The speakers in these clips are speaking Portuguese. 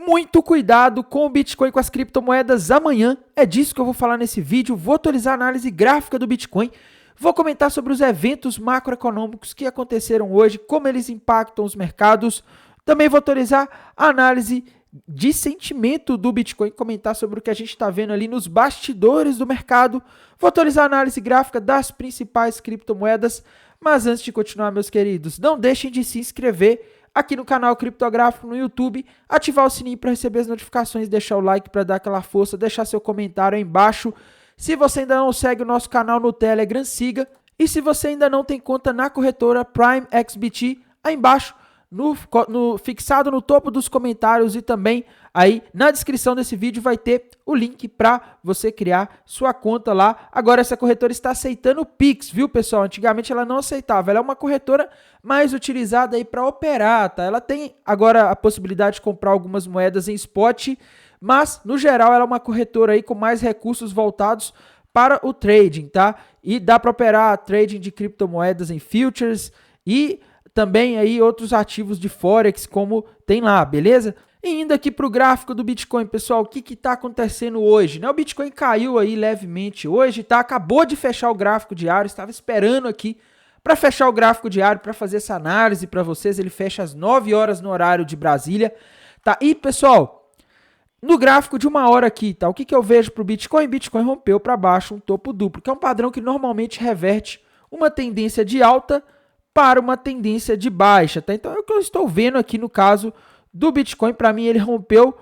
Muito cuidado com o Bitcoin, com as criptomoedas amanhã. É disso que eu vou falar nesse vídeo. Vou atualizar a análise gráfica do Bitcoin. Vou comentar sobre os eventos macroeconômicos que aconteceram hoje, como eles impactam os mercados. Também vou atualizar a análise de sentimento do Bitcoin, comentar sobre o que a gente está vendo ali nos bastidores do mercado. Vou atualizar a análise gráfica das principais criptomoedas. Mas antes de continuar, meus queridos, não deixem de se inscrever aqui no canal Criptográfico no YouTube, ativar o sininho para receber as notificações, deixar o like para dar aquela força, deixar seu comentário aí embaixo. Se você ainda não segue o nosso canal no Telegram, siga. E se você ainda não tem conta na corretora Prime XBT, aí embaixo, fixado no topo dos comentários e também aí na descrição desse vídeo vai ter o link para você criar sua conta lá. Agora essa corretora está aceitando o Pix, viu, pessoal? Antigamente ela não aceitava, ela é uma corretora mais utilizada aí para operar, tá? Ela tem agora a possibilidade de comprar algumas moedas em spot, mas no geral ela é uma corretora aí com mais recursos voltados para o trading, tá? E dá para operar trading de criptomoedas em futures e também aí outros ativos de Forex como tem lá, beleza? E indo aqui para o gráfico do Bitcoin, pessoal, o que está acontecendo hoje? Né? O Bitcoin caiu aí levemente hoje, tá? Acabou de fechar o gráfico diário, estava esperando aqui para fechar o gráfico diário, para fazer essa análise para vocês. Ele fecha às 9 horas no horário de Brasília, tá? E, pessoal, no gráfico de uma hora aqui, tá? O que eu vejo para o Bitcoin? Bitcoin rompeu para baixo um topo duplo, que é um padrão que normalmente reverte uma tendência de alta para uma tendência de baixa, tá? Então é o que eu estou vendo aqui no caso do Bitcoin. Para mim ele rompeu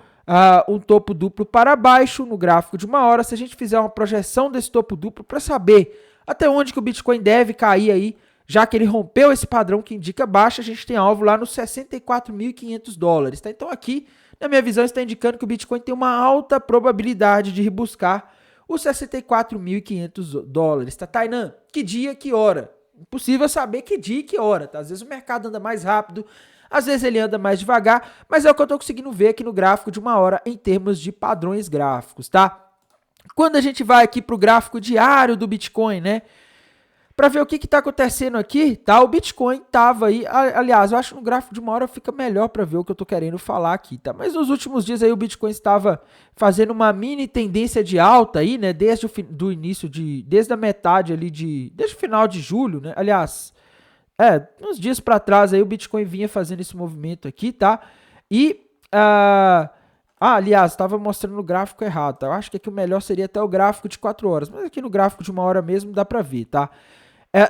um topo duplo para baixo no gráfico de uma hora. Se a gente fizer uma projeção desse topo duplo para saber até onde que o Bitcoin deve cair aí, já que ele rompeu esse padrão que indica baixa, a gente tem alvo lá nos $64.500, tá? Então aqui, na minha visão, está indicando que o Bitcoin tem uma alta probabilidade de rebuscar os $64.500, tá? Tainan, que dia, que hora? Impossível saber que dia e que hora, tá? Às vezes o mercado anda mais rápido, às vezes ele anda mais devagar, mas é o que eu tô conseguindo ver aqui no gráfico de uma hora em termos de padrões gráficos, tá? Quando a gente vai aqui pro gráfico diário do Bitcoin, né? Para ver o que está acontecendo aqui, tá? O Bitcoin tava aí, aliás, eu acho que no gráfico de uma hora fica melhor para ver o que eu tô querendo falar aqui, tá? Mas nos últimos dias aí o Bitcoin estava fazendo uma mini tendência de alta aí, né? Desde a metade ali desde o final de julho, né? Aliás, uns dias para trás aí o Bitcoin vinha fazendo esse movimento aqui, tá? E aliás, estava mostrando no gráfico errado, tá? Eu acho que aqui o melhor seria até o gráfico de 4 horas, mas aqui no gráfico de uma hora mesmo dá para ver, tá?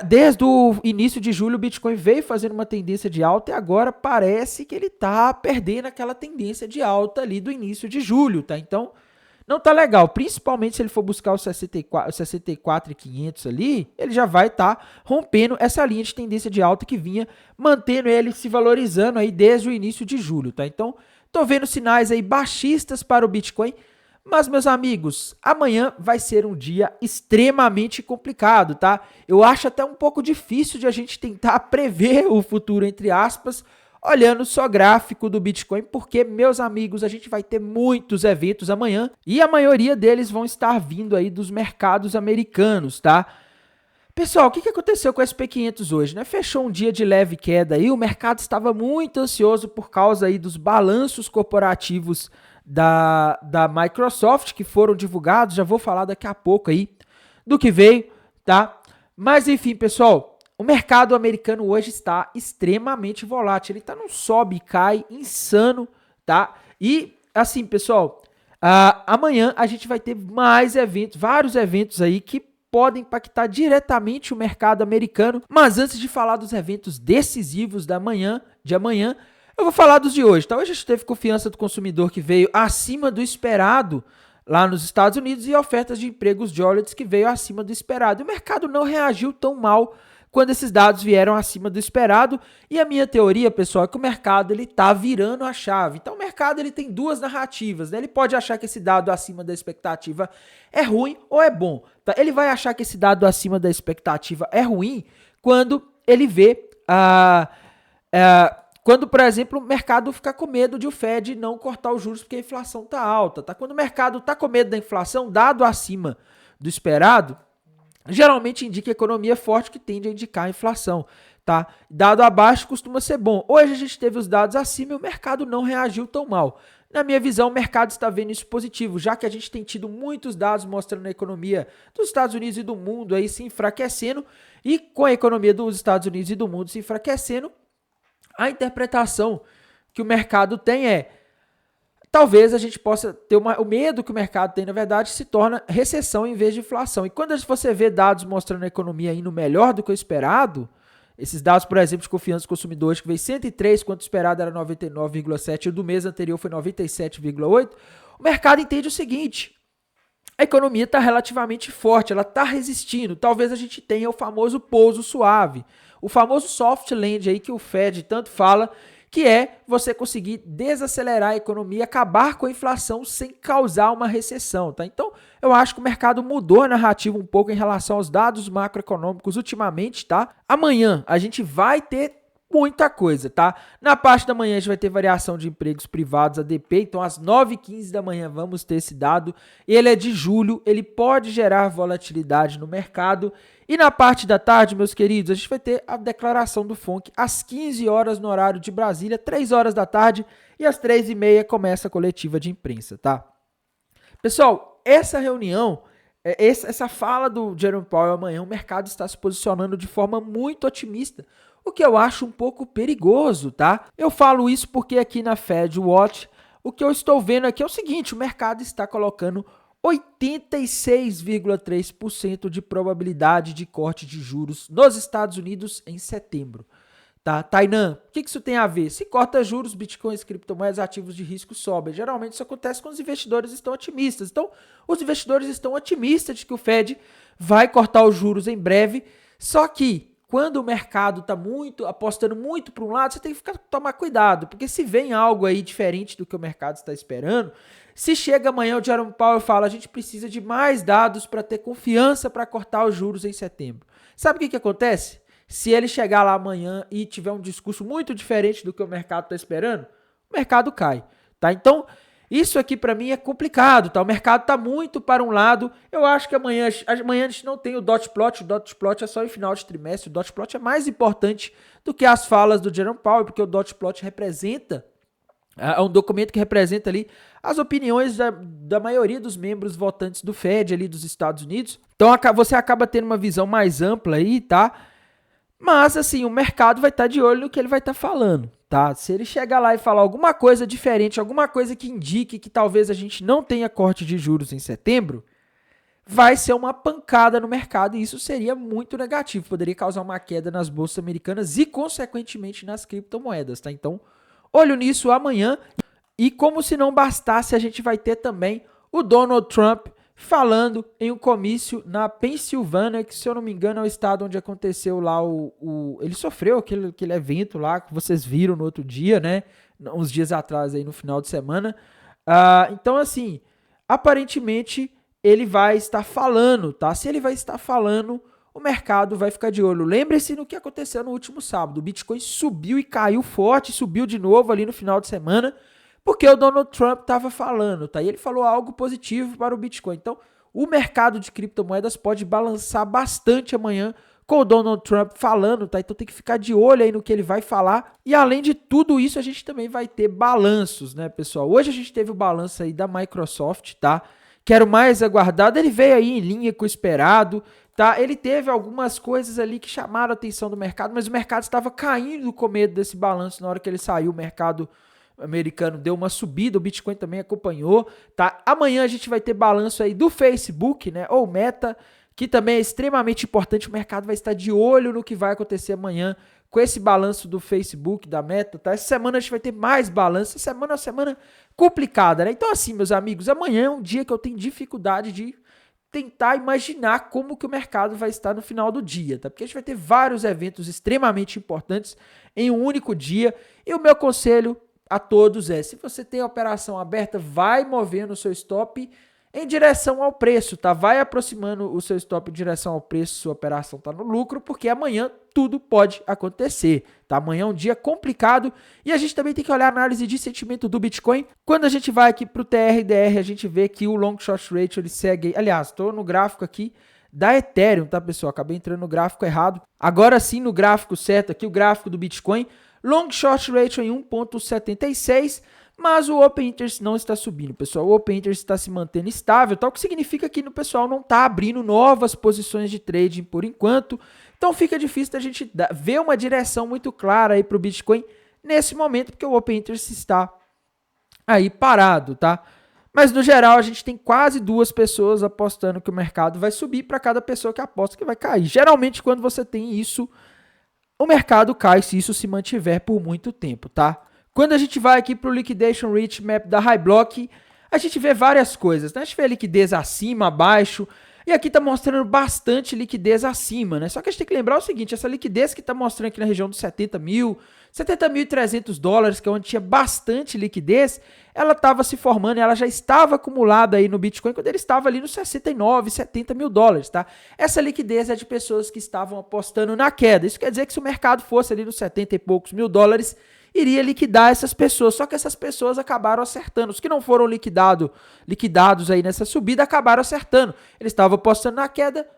Desde o início de julho, o Bitcoin veio fazendo uma tendência de alta e agora parece que ele está perdendo aquela tendência de alta ali do início de julho, tá? Então, não tá legal, principalmente se ele for buscar os 64.500 ali, ele já vai estar rompendo essa linha de tendência de alta que vinha mantendo ele se valorizando aí desde o início de julho, tá? Então, tô vendo sinais aí baixistas para o Bitcoin. Mas, meus amigos, amanhã vai ser um dia extremamente complicado, tá? Eu acho até um pouco difícil de a gente tentar prever o futuro, entre aspas, olhando só gráfico do Bitcoin, porque, meus amigos, a gente vai ter muitos eventos amanhã e a maioria deles vão estar vindo aí dos mercados americanos, tá? Pessoal, o que aconteceu com o SP500 hoje, né? Fechou um dia de leve queda aí, o mercado estava muito ansioso por causa aí dos balanços corporativos da Microsoft que foram divulgados, já vou falar daqui a pouco aí do que veio, tá? Mas enfim, pessoal, o mercado americano hoje está extremamente volátil, ele tá num sobe e cai insano, tá? E assim, pessoal, amanhã a gente vai ter mais eventos, vários eventos aí que podem impactar diretamente o mercado americano, mas antes de falar dos eventos decisivos de amanhã, eu vou falar dos de hoje, tá? Hoje a gente teve confiança do consumidor que veio acima do esperado lá nos Estados Unidos e ofertas de empregos Jolets que veio acima do esperado. O mercado não reagiu tão mal quando esses dados vieram acima do esperado e a minha teoria, pessoal, é que o mercado ele tá virando a chave. Então o mercado ele tem duas narrativas, né? Ele pode achar que esse dado acima da expectativa é ruim ou é bom, tá? Ele vai achar que esse dado acima da expectativa é ruim quando ele vê quando, por exemplo, o mercado fica com medo de o Fed não cortar os juros porque a inflação está alta, tá? Quando o mercado está com medo da inflação, dado acima do esperado, geralmente indica economia forte que tende a indicar a inflação, tá? Dado abaixo costuma ser bom. Hoje a gente teve os dados acima e o mercado não reagiu tão mal. Na minha visão, o mercado está vendo isso positivo, já que a gente tem tido muitos dados mostrando a economia dos Estados Unidos e do mundo aí se enfraquecendo, e com a economia dos Estados Unidos e do mundo se enfraquecendo, a interpretação que o mercado tem é: talvez a gente possa ter o medo que o mercado tem, na verdade, se torna recessão em vez de inflação. E quando você vê dados mostrando a economia indo melhor do que o esperado, esses dados, por exemplo, de confiança do consumidor, que veio 103, quanto esperado era 99,7, e o do mês anterior foi 97,8, o mercado entende o seguinte: a economia está relativamente forte, ela está resistindo. Talvez a gente tenha o famoso pouso suave, o famoso soft landing aí que o Fed tanto fala, que é você conseguir desacelerar a economia, acabar com a inflação sem causar uma recessão, tá? Então, eu acho que o mercado mudou a narrativa um pouco em relação aos dados macroeconômicos ultimamente, tá? Amanhã a gente vai ter muita coisa, tá? Na parte da manhã a gente vai ter variação de empregos privados, ADP, então às 9h15 da manhã vamos ter esse dado. Ele é de julho, ele pode gerar volatilidade no mercado. E na parte da tarde, meus queridos, a gente vai ter a declaração do FONC às 15 horas no horário de Brasília, 3 horas da tarde, e às 3h30 começa a coletiva de imprensa, tá? Pessoal, essa reunião, essa fala do Jerome Powell amanhã, o mercado está se posicionando de forma muito otimista, o que eu acho um pouco perigoso, tá? Eu falo isso porque aqui na Fed Watch, o que eu estou vendo aqui é o seguinte: o mercado está colocando 86,3% de probabilidade de corte de juros nos Estados Unidos em setembro. Tá? Tainan, o que isso tem a ver? Se corta juros, bitcoins, criptomoedas, ativos de risco sobem. Geralmente isso acontece quando os investidores estão otimistas. Então, os investidores estão otimistas de que o Fed vai cortar os juros em breve, só que quando o mercado está apostando muito para um lado, você tem que tomar cuidado, porque se vem algo aí diferente do que o mercado está esperando, se chega amanhã o Jerome Powell fala: a gente precisa de mais dados para ter confiança para cortar os juros em setembro. Sabe o que acontece? Se ele chegar lá amanhã e tiver um discurso muito diferente do que o mercado está esperando, o mercado cai, tá? Então, isso aqui para mim é complicado, tá? O mercado está muito para um lado. Eu acho que amanhã a gente não tem o dot plot é só em final de trimestre. O dot plot é mais importante do que as falas do Jerome Powell, porque o dot plot representa, é um documento que representa ali as opiniões da maioria dos membros votantes do Fed ali dos Estados Unidos. Então você acaba tendo uma visão mais ampla aí, tá? Mas, assim, o mercado vai estar de olho no que ele vai estar falando, tá? Se ele chegar lá e falar alguma coisa diferente, alguma coisa que indique que talvez a gente não tenha corte de juros em setembro, vai ser uma pancada no mercado e isso seria muito negativo. Poderia causar uma queda nas bolsas americanas e, consequentemente, nas criptomoedas, tá? Então, olho nisso amanhã. E como se não bastasse, a gente vai ter também o Donald Trump falando em um comício na Pensilvânia, que, se eu não me engano, é o estado onde aconteceu lá ele sofreu aquele evento lá que vocês viram no outro dia, né? Uns dias atrás aí no final de semana. Então, assim, aparentemente ele vai estar falando, tá? Se ele vai estar falando, o mercado vai ficar de olho. Lembre-se no que aconteceu no último sábado. O Bitcoin subiu e caiu forte, subiu de novo ali no final de semana, porque o Donald Trump estava falando, tá? E ele falou algo positivo para o Bitcoin. Então, o mercado de criptomoedas pode balançar bastante amanhã com o Donald Trump falando, tá? Então tem que ficar de olho aí no que ele vai falar. E além de tudo isso, a gente também vai ter balanços, né, pessoal? Hoje a gente teve o balanço aí da Microsoft, tá? Que era o mais aguardado. Ele veio aí em linha com o esperado, tá? Ele teve algumas coisas ali que chamaram a atenção do mercado, mas o mercado estava caindo com medo desse balanço. Na hora que ele saiu, o mercado americano deu uma subida, o Bitcoin também acompanhou, tá? Amanhã a gente vai ter balanço aí do Facebook, né, ou Meta, que também é extremamente importante. O mercado vai estar de olho no que vai acontecer amanhã com esse balanço do Facebook, da Meta, tá? Essa semana a gente vai ter mais balanço. Essa semana é uma semana complicada, né? Então, assim, meus amigos, amanhã é um dia que eu tenho dificuldade de tentar imaginar como que o mercado vai estar no final do dia, tá? Porque a gente vai ter vários eventos extremamente importantes em um único dia. E o meu conselho a todos é: se você tem a operação aberta, vai movendo o seu stop em direção ao preço, tá? Vai aproximando o seu stop em direção ao preço, sua operação tá no lucro, porque amanhã tudo pode acontecer, tá? Amanhã é um dia complicado e a gente também tem que olhar a análise de sentimento do Bitcoin. Quando a gente vai aqui pro TRDR, a gente vê que o Long Short Ratio, ele segue, aliás, estou no gráfico aqui da Ethereum, tá, pessoal? Acabei entrando no gráfico errado. Agora sim, no gráfico certo aqui, o gráfico do Bitcoin, Long Short Ratio em 1,76, mas o Open Interest não está subindo, pessoal. O Open Interest está se mantendo estável, tal, que significa que o pessoal não está abrindo novas posições de trading por enquanto. Então fica difícil da gente ver uma direção muito clara aí para o Bitcoin nesse momento, porque o Open Interest está aí parado, tá? Mas no geral a gente tem quase 2 pessoas apostando que o mercado vai subir para cada pessoa que aposta que vai cair. Geralmente quando você tem isso, o mercado cai se isso se mantiver por muito tempo, tá? Quando a gente vai aqui para o Liquidation Rate Map da HighBlock, a gente vê várias coisas, né? A gente vê liquidez acima, abaixo, e aqui está mostrando bastante liquidez acima, né? Só que a gente tem que lembrar o seguinte, essa liquidez que está mostrando aqui na região dos 70 mil, 70.300 dólares, que é onde tinha bastante liquidez, ela estava se formando, ela já estava acumulada aí no Bitcoin quando ele estava ali nos 69, 70 mil dólares, tá? Essa liquidez é de pessoas que estavam apostando na queda. Isso quer dizer que se o mercado fosse ali nos 70 e poucos mil dólares, iria liquidar essas pessoas, só que essas pessoas acabaram acertando. Os que não foram liquidados aí nessa subida acabaram acertando. Eles estavam apostando na queda,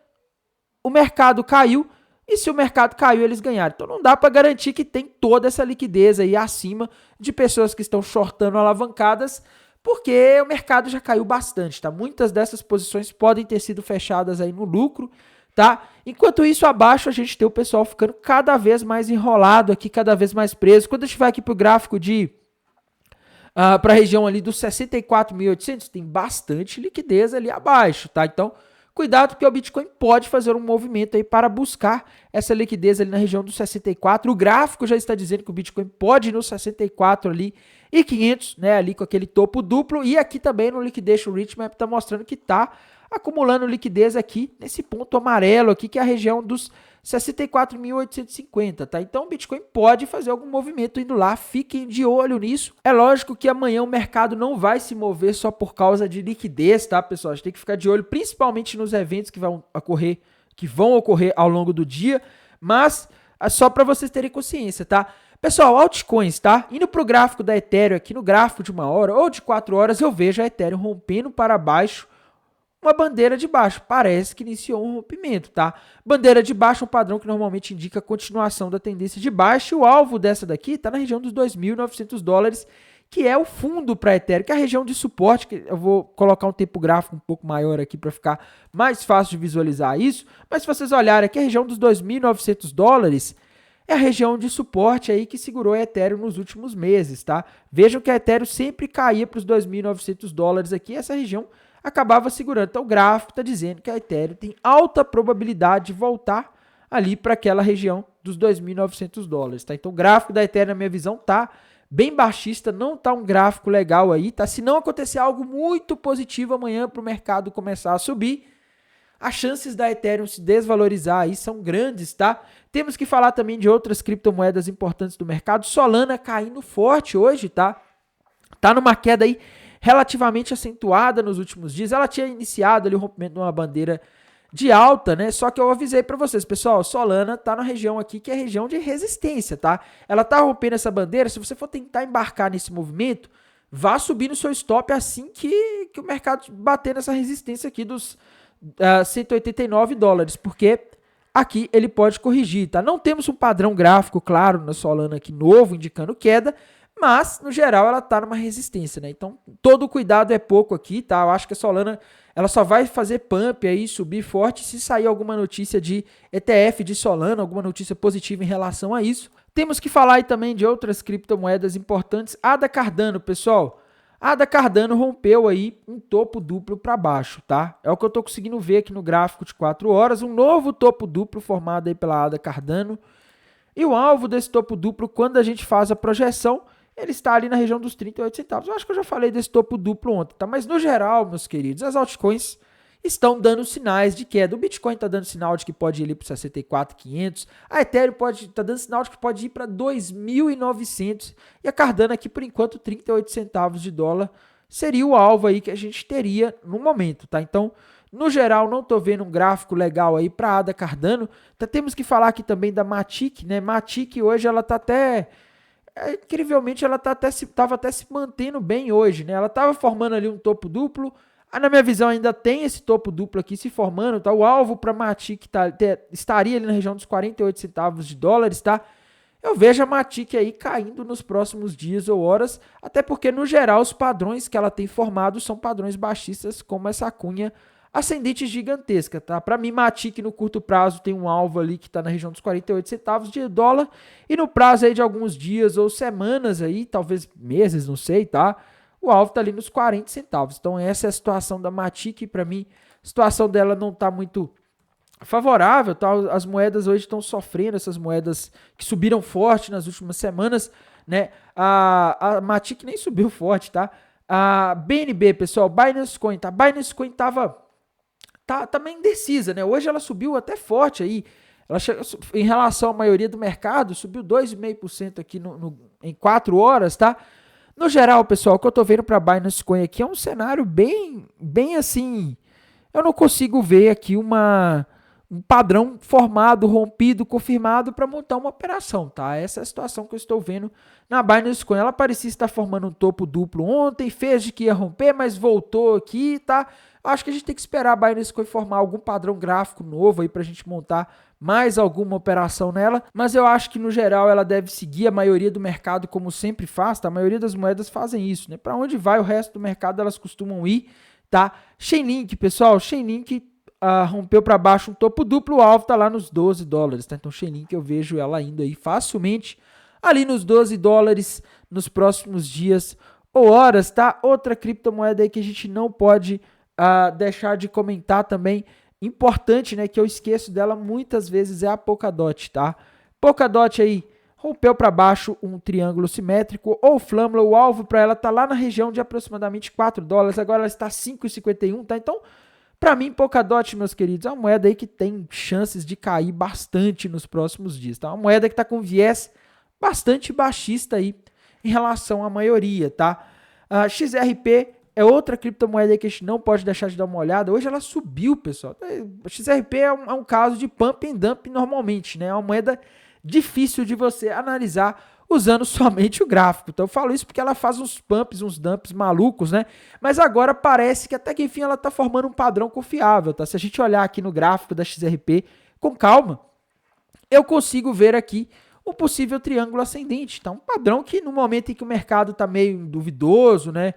o mercado caiu, e se o mercado caiu, eles ganharam. Então não dá para garantir que tem toda essa liquidez aí acima de pessoas que estão shortando alavancadas, porque o mercado já caiu bastante, tá? Muitas dessas posições podem ter sido fechadas aí no lucro, tá? Enquanto isso, abaixo a gente tem o pessoal ficando cada vez mais enrolado aqui, cada vez mais preso. Quando a gente vai aqui para o gráfico para a região ali dos 64.800, tem bastante liquidez ali abaixo, tá? Então, cuidado porque o Bitcoin pode fazer um movimento aí para buscar essa liquidez ali na região dos 64. O gráfico já está dizendo que o Bitcoin pode ir no 64 ali e 500, né, ali com aquele topo duplo. E aqui também no Liquidation Rate Map está mostrando que está acumulando liquidez aqui nesse ponto amarelo aqui, que é a região dos 64.850, tá? Então o Bitcoin pode fazer algum movimento indo lá, fiquem de olho nisso. É lógico que amanhã o mercado não vai se mover só por causa de liquidez, tá, pessoal? A gente tem que ficar de olho, principalmente nos eventos que vão ocorrer ao longo do dia, mas é só para vocês terem consciência, tá? Pessoal, altcoins, tá? Indo pro gráfico da Ethereum aqui, no gráfico de 1 hora ou de 4 horas, eu vejo a Ethereum rompendo para baixo uma bandeira de baixo, parece que iniciou um rompimento, tá? Bandeira de baixo é um padrão que normalmente indica a continuação da tendência de baixa, e o alvo dessa daqui está na região dos 2.900 dólares, que é o fundo para Ethereum, que é a região de suporte, que eu vou colocar um tempo gráfico um pouco maior aqui para ficar mais fácil de visualizar isso, mas se vocês olharem aqui, a região dos 2.900 dólares é a região de suporte aí que segurou a Ethereum nos últimos meses, tá? Vejam que a Ethereum sempre caía para os 2.900 dólares aqui, essa região acabava segurando. Então o gráfico está dizendo que a Ethereum tem alta probabilidade de voltar ali para aquela região dos 2.900 dólares, tá? Então o gráfico da Ethereum, na minha visão, tá bem baixista, não tá um gráfico legal aí, tá? Se não acontecer algo muito positivo amanhã para o mercado começar a subir, as chances da Ethereum se desvalorizar aí são grandes, tá? Temos que falar também de outras criptomoedas importantes do mercado. Solana caindo forte hoje, tá? Tá numa queda aí relativamente acentuada nos últimos dias. Ela tinha iniciado ali o rompimento de uma bandeira de alta, né? Só que eu avisei para vocês, pessoal, Solana tá na região aqui que é a região de resistência, tá? Ela tá rompendo essa bandeira. Se você for tentar embarcar nesse movimento, vá subir no seu stop assim que o mercado bater nessa resistência aqui dos 189 dólares, porque aqui ele pode corrigir, tá? Não temos um padrão gráfico claro na Solana aqui novo indicando queda, mas, no geral, ela está numa resistência, né? Então, todo cuidado é pouco aqui, tá? Eu acho que a Solana, ela só vai fazer pump aí, subir forte, se sair alguma notícia de ETF de Solana, alguma notícia positiva em relação a isso. Temos que falar aí também de outras criptomoedas importantes. ADA Cardano, pessoal. ADA Cardano rompeu aí um topo duplo para baixo, tá? É o que eu estou conseguindo ver aqui no gráfico de 4 horas. Um novo topo duplo formado aí pela ADA Cardano. E o alvo desse topo duplo, quando a gente faz a projeção, ele está ali na região dos 38 centavos. Eu acho que eu já falei desse topo duplo ontem, tá? Mas no geral, meus queridos, as altcoins estão dando sinais de queda. O Bitcoin está dando sinal de que pode ir ali para 64.500. A Ethereum está dando sinal de que pode ir para 2.900. E a Cardano aqui, por enquanto, 38 centavos de dólar seria o alvo aí que a gente teria no momento, tá? Então, no geral, não estou vendo um gráfico legal aí para a ADA Cardano. Temos que falar aqui também da Matic, né? Matic hoje ela está até... incrivelmente, ela estava até se mantendo bem hoje, né? Ela estava formando ali um topo duplo. Na minha visão, ainda tem esse topo duplo aqui se formando, tá? O alvo para Matic estaria ali na região dos 48 centavos de dólares, tá? eu vejo a Matic aí caindo nos próximos dias ou horas, até porque, no geral, os padrões que ela tem formado são padrões baixistas, como essa cunha ascendente gigantesca, tá? Para mim, Matic no curto prazo tem um alvo ali que está na região dos 48 centavos de dólar, e no prazo aí de alguns dias ou semanas aí, talvez meses, não sei, tá? O alvo está ali nos 40 centavos. Então essa é a situação da Matic, para mim, a situação dela não está muito favorável, tá? As moedas hoje estão sofrendo, essas moedas que subiram forte nas últimas semanas, né? A Matic nem subiu forte, tá? A BNB, pessoal, Binance Coin, tá? Binance Coin tá meio indecisa, né? Hoje ela subiu até forte aí. Ela chegou, em relação à maioria do mercado, subiu 2,5% aqui em 4 horas, tá? No geral, pessoal, o que eu tô vendo para Binance Coin aqui é um cenário bem assim. Eu não consigo ver aqui um padrão formado, rompido, confirmado para montar uma operação, tá? Essa é a situação que eu estou vendo na Binance Coin. Ela parecia estar formando um topo duplo ontem, fez de que ia romper, mas voltou aqui, tá? Acho que a gente tem que esperar a Binance Coin formar algum padrão gráfico novo aí para a gente montar mais alguma operação nela, mas eu acho que no geral ela deve seguir a maioria do mercado como sempre faz, tá? A maioria das moedas fazem isso, né? Para onde vai o resto do mercado elas costumam ir, tá? Chainlink, pessoal, Chainlink rompeu para baixo um topo duplo, o alvo tá lá nos 12 dólares, tá? Então Chainlink eu vejo ela indo aí facilmente ali nos 12 dólares nos próximos dias ou horas, tá? Outra criptomoeda aí que a gente não pode deixar de comentar também, importante, né, que eu esqueço dela muitas vezes, é a Polkadot, tá? Polkadot aí rompeu para baixo um triângulo simétrico ou flâmula, o alvo para ela tá lá na região de aproximadamente 4 dólares, agora ela está 5,51, tá? Então, para mim, Polkadot, meus queridos, é uma moeda aí que tem chances de cair bastante nos próximos dias, tá? Uma moeda que tá com viés bastante baixista aí em relação à maioria, tá? XRP é outra criptomoeda que a gente não pode deixar de dar uma olhada. Hoje ela subiu, pessoal. A XRP é um caso de pump and dump normalmente, né? É uma moeda difícil de você analisar usando somente o gráfico. Então eu falo isso porque ela faz uns pumps, uns dumps malucos, né? Mas agora parece que até que enfim ela está formando um padrão confiável, tá? Se a gente olhar aqui no gráfico da XRP com calma, eu consigo ver aqui um possível triângulo ascendente, tá? Um padrão que no momento em que o mercado está meio duvidoso, né?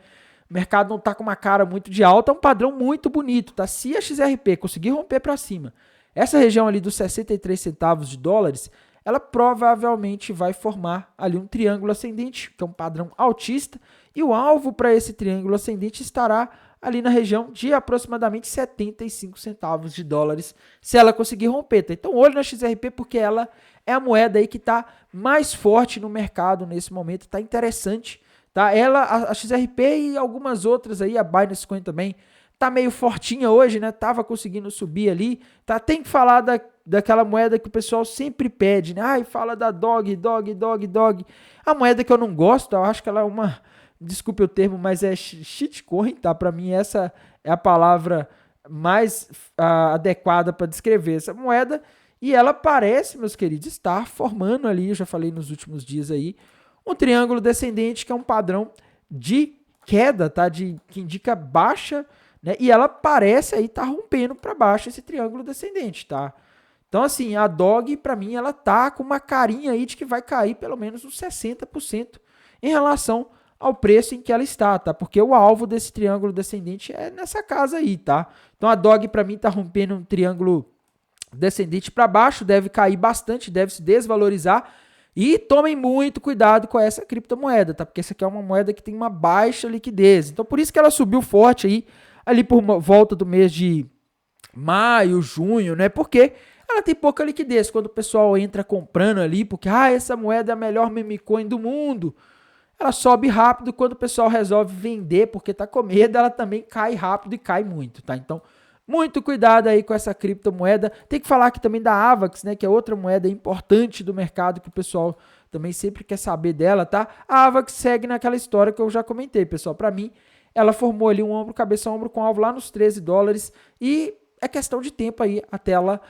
O mercado não está com uma cara muito de alta, é um padrão muito bonito, tá? Se a XRP conseguir romper para cima, essa região ali dos 63 centavos de dólares, ela provavelmente vai formar ali um triângulo ascendente, que é um padrão altista, e o alvo para esse triângulo ascendente estará ali na região de aproximadamente 75 centavos de dólares, se ela conseguir romper, tá? Então, olho na XRP porque ela é a moeda aí que está mais forte no mercado nesse momento, está interessante, tá? Ela, a XRP e algumas outras aí, a Binance Coin também, tá meio fortinha hoje, né? Tava conseguindo subir ali, tá? Tem que falar daquela moeda que o pessoal sempre pede, né? Ai, fala da Dog. A moeda que eu não gosto, eu acho que ela é uma, desculpe o termo, mas é shitcoin, tá? Para mim essa é a palavra mais adequada para descrever essa moeda, e ela parece, meus queridos, estar formando ali, eu já falei nos últimos dias aí, um triângulo descendente que é um padrão de queda, tá? Que indica baixa, né? E ela parece aí estar rompendo para baixo esse triângulo descendente, tá? Então, assim, a Dog, para mim, ela tá com uma carinha aí de que vai cair pelo menos uns 60% em relação ao preço em que ela está, tá? Porque o alvo desse triângulo descendente é nessa casa aí, tá? Então, a Dog, para mim, tá rompendo um triângulo descendente para baixo, deve cair bastante, deve se desvalorizar. E tomem muito cuidado com essa criptomoeda, tá? Porque essa aqui é uma moeda que tem uma baixa liquidez. Então, por isso que ela subiu forte aí, ali por volta do mês de maio, junho, né? Porque ela tem pouca liquidez. Quando o pessoal entra comprando ali, porque essa moeda é a melhor meme coin do mundo, ela sobe rápido. Quando o pessoal resolve vender porque tá com medo, ela também cai rápido e cai muito, tá? Então, muito cuidado aí com essa criptomoeda. Tem que falar aqui também da Avax, né, que é outra moeda importante do mercado que o pessoal também sempre quer saber dela, tá? A Avax segue naquela história que eu já comentei, pessoal. Para mim, ela formou ali um ombro, cabeça a ombro com alvo lá nos 13 dólares e é questão de tempo aí até ela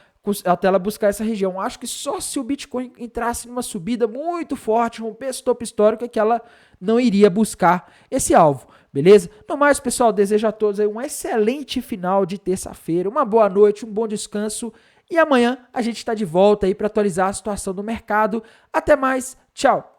buscar essa região. Acho que só se o Bitcoin entrasse numa subida muito forte, rompesse o topo histórico, é que ela não iria buscar esse alvo, beleza? No mais, pessoal, desejo a todos aí um excelente final de terça-feira, uma boa noite, um bom descanso E amanhã a gente está de volta aí para atualizar a situação do mercado. Até mais, tchau!